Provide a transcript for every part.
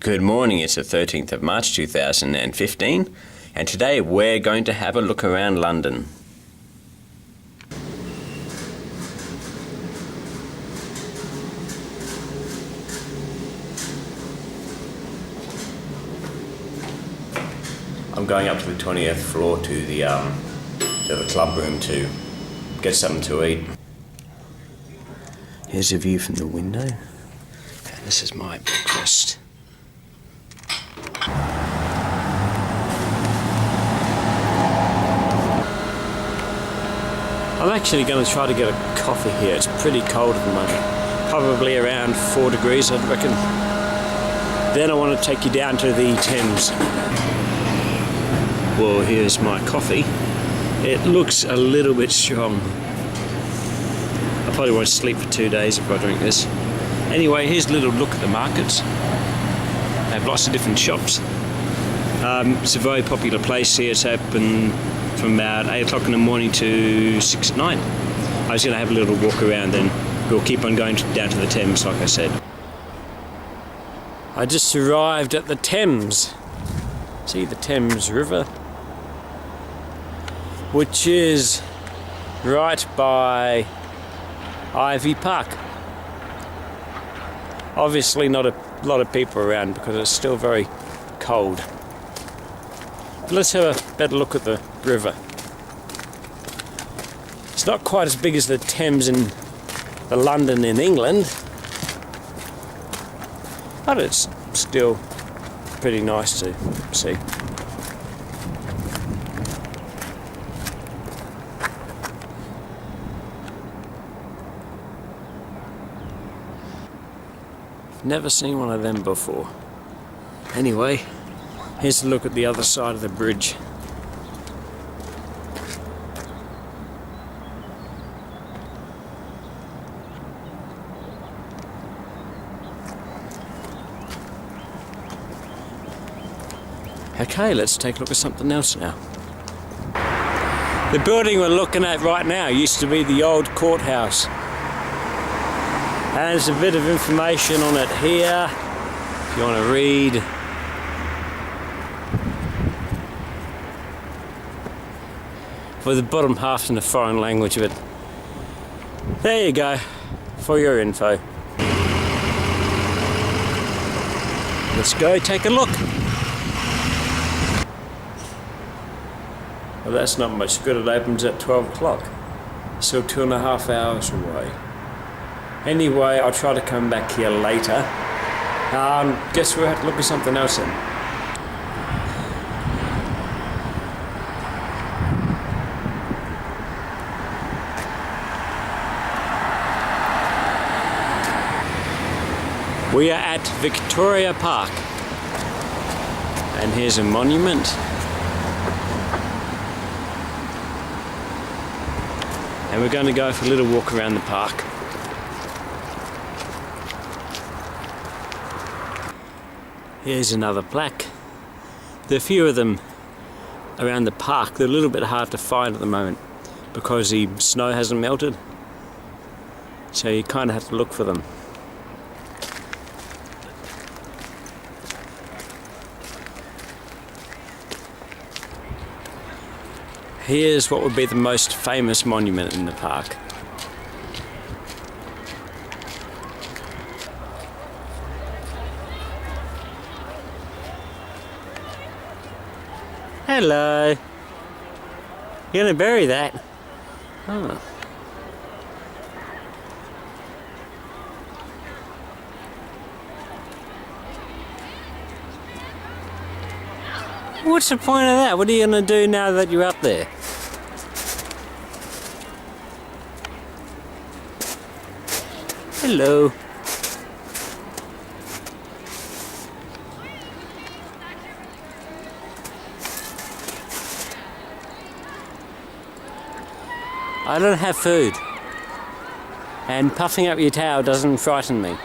Good morning, it's the 13th of March 2015 and today we're going to have a look around London. I'm going up to the 20th floor to the club room to get something to eat. Here's a view from the window. And this is my breakfast. I'm actually going to try to get a coffee here. It's pretty cold at the moment. Probably around 4 degrees, I'd reckon. Then I want to take you down to the Thames. Well, here's my coffee. It looks a little bit strong. I probably won't sleep for 2 days if I drink this. Anyway, here's a little look at the markets. They have lots of different shops. It's a very popular place here. It's open from about 8 o'clock in the morning to 6 at night. I was going to have a little walk around and we'll keep on going down to the Thames, like I said. I just arrived at the Thames. See the Thames River, which is right by Ivy Park. Obviously not a lot of people around because it's still very cold. But let's have a better look at the river. It's not quite as big as the Thames in the London in England, but it's still pretty nice to see. Never seen one of them before. Anyway, here's a look at the other side of the bridge. Okay, let's take a look at something else now. The building we're looking at right now used to be the old courthouse. And there's a bit of information on it here, if you want to read. For the bottom half in a foreign language, but there you go, for your info. Let's go take a look. Well, that's not much good. It opens at 12 o'clock. Still 2.5 hours away. Anyway, I'll try to come back here later. Guess we'll have to look at something else then. We are at Victoria Park. And here's a monument. And we're going to go for a little walk around the park. Here's another plaque. There are a few of them around the park. They're a little bit hard to find at the moment because the snow hasn't melted. So you kind of have to look for them. Here's what would be the most famous monument in the park. Hello. You're gonna bury that? Oh. What's the point of that? What are you gonna do now that you're up there? Hello. I don't have food, and puffing up your tail doesn't frighten me.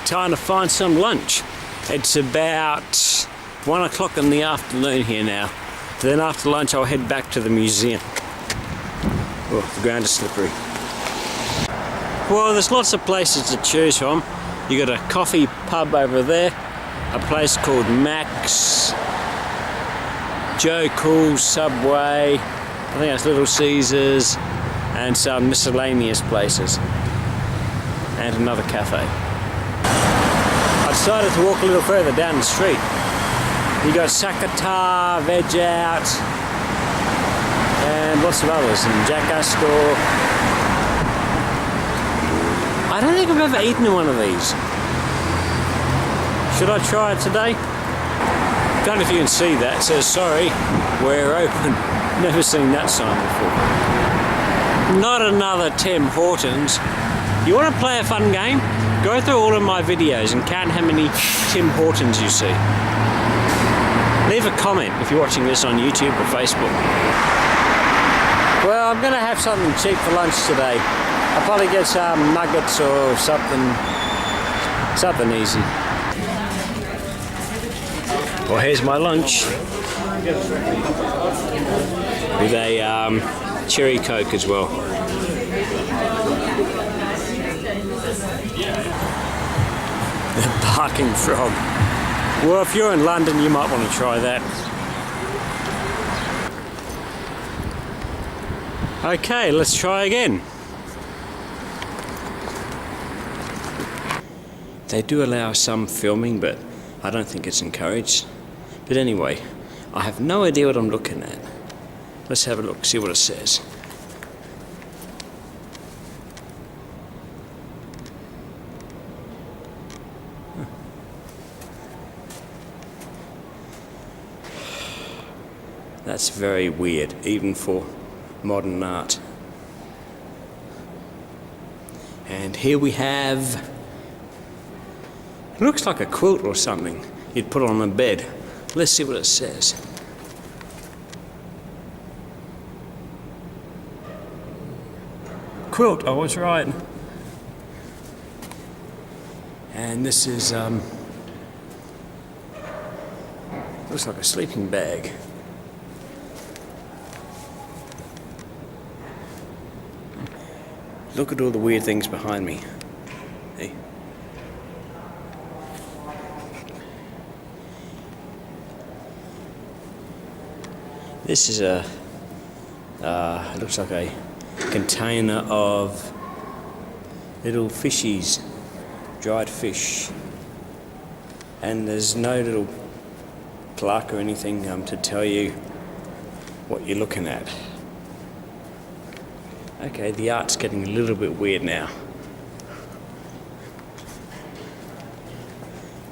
Time to find some lunch. It's about 1 o'clock in the afternoon here now. Then after lunch I'll head back to the museum. Oh, the ground is slippery. Well, there's lots of places to choose from. You got a coffee pub over there, a place called Mac's, Joe Cool's, Subway, I think that's Little Caesars, and some miscellaneous places, and another cafe. I decided to walk a little further down the street. You got Sakata, Veg Out, and lots of others, and Jackass Store. I don't think I've ever eaten in one of these. Should I try it today? I don't know if you can see that. It says, sorry, we're open. Never seen that sign before. Not another Tim Hortons. You want to play a fun game? Go through all of my videos and count how many Tim Hortons you see. Leave a comment if you're watching this on YouTube or Facebook. Well, I'm going to have something cheap for lunch today. I'll probably get some nuggets or something easy. Well, here's my lunch. With a cherry Coke as well. The barking frog. Well, if you're in London, you might want to try that. Okay, let's try again. They do allow some filming, but I don't think it's encouraged. But anyway, I have no idea what I'm looking at. Let's have a look, see what it says. That's very weird, even for modern art. And here we have, it looks like a quilt or something you'd put on a bed. Let's see what it says. Quilt, I was right. And this is, looks like a sleeping bag. Look at all the weird things behind me. Hey. This is a, it looks like a container of little fishies, dried fish. And there's no little plaque or anything to tell you what you're looking at. Okay, the art's getting a little bit weird now.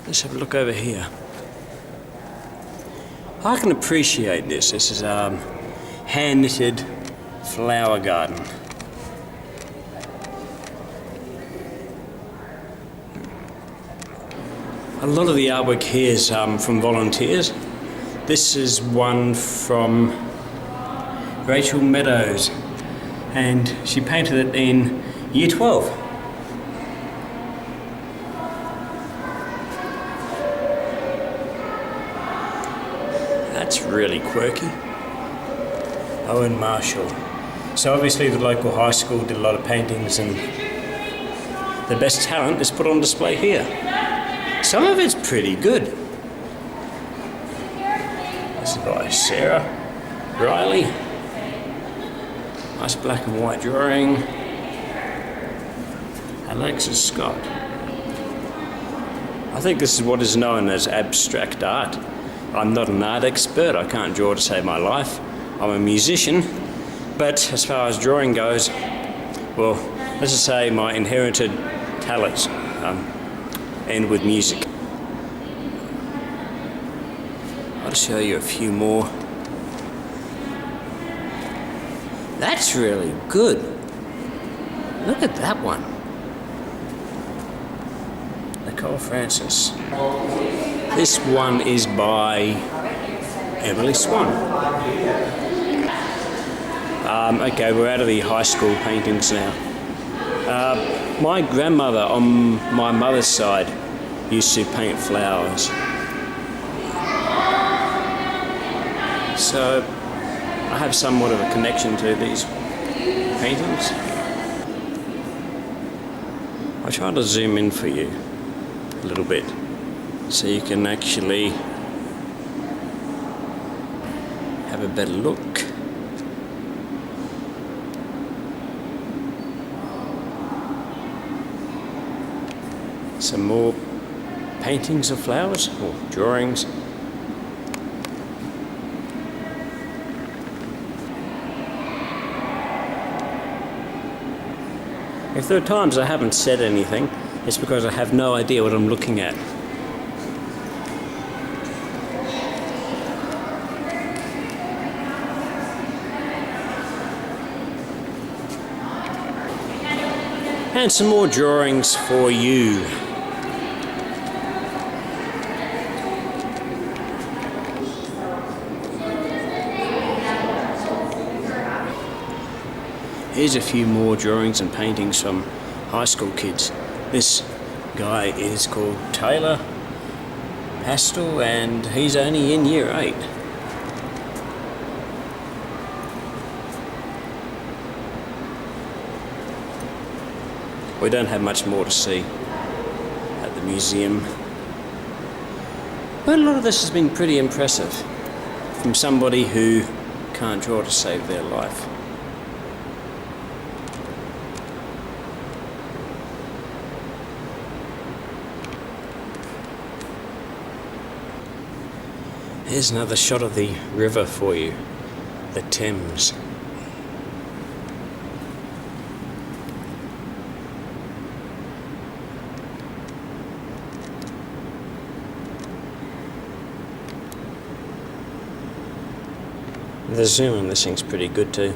Let's have a look over here. I can appreciate this. This is hand-knitted flower garden. A lot of the artwork here is from volunteers. This is one from Rachel Meadows, and she painted it in Year 12. That's really quirky. Owen Marshall. So obviously the local high school did a lot of paintings, and the best talent is put on display here. Some of it's pretty good. This is by Sarah. Riley. Nice black and white drawing. Alexis Scott. I think this is what is known as abstract art. I'm not an art expert, I can't draw to save my life. I'm a musician, but as far as drawing goes, well, let's just say my inherited talents end with music. I'll show you a few more. That's really good. Look at that one. Nicole Francis. This one is by Emily Swan. Okay, we're out of the high school paintings now. My grandmother on my mother's side used to paint flowers. So I have somewhat of a connection to these paintings. I try to zoom in for you a little bit so you can actually have a better look. Some more paintings of flowers or drawings. If there are times I haven't said anything, it's because I have no idea what I'm looking at. And some more drawings for you. Here's a few more drawings and paintings from high school kids. This guy is called Taylor Pastel and he's only in year 8. We don't have much more to see at the museum. But a lot of this has been pretty impressive from somebody who can't draw to save their life. Here's another shot of the river for you, the Thames. The zoom on this thing's pretty good too.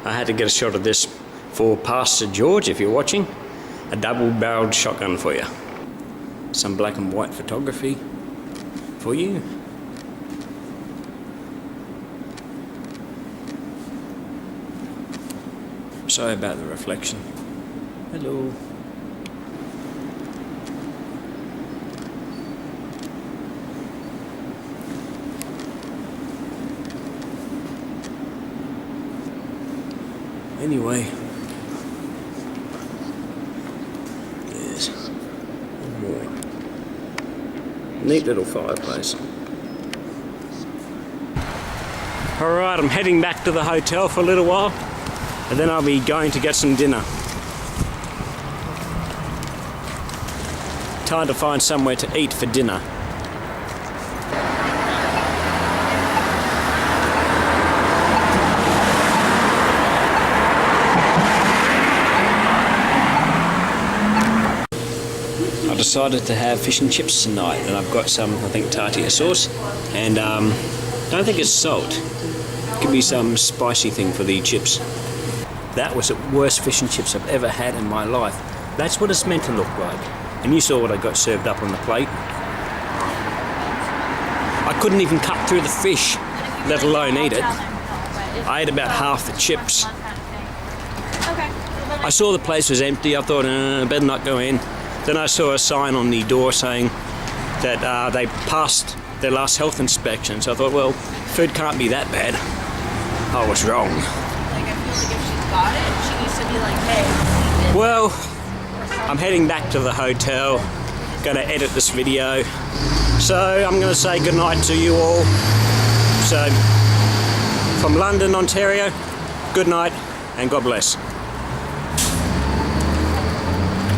I had to get a shot of this for Pastor George, if you're watching. A double-barreled shotgun for you. Some black and white photography for you. Sorry about the reflection. Hello. Anyway, there's one more. Neat little fireplace. Alright, I'm heading back to the hotel for a little while and then I'll be going to get some dinner. Time to find somewhere to eat for dinner. I decided to have fish and chips tonight and I've got some, I think, tartare sauce and I don't think it's salt. Give me some spicy thing for the chips. That was the worst fish and chips I've ever had in my life. That's what it's meant to look like. And you saw what I got served up on the plate. I couldn't even cut through the fish, let alone eat it. I ate about half the chips. I saw the place was empty. I thought, I better not go in. Then I saw a sign on the door saying that they passed their last health inspection. So I thought, well, food can't be that bad. I was wrong. Like, I feel like if she's got it, she needs to be like, hey. Well, I'm heading back to the hotel. Gonna edit this video. So I'm gonna say goodnight to you all. So From London, Ontario, good night and God bless.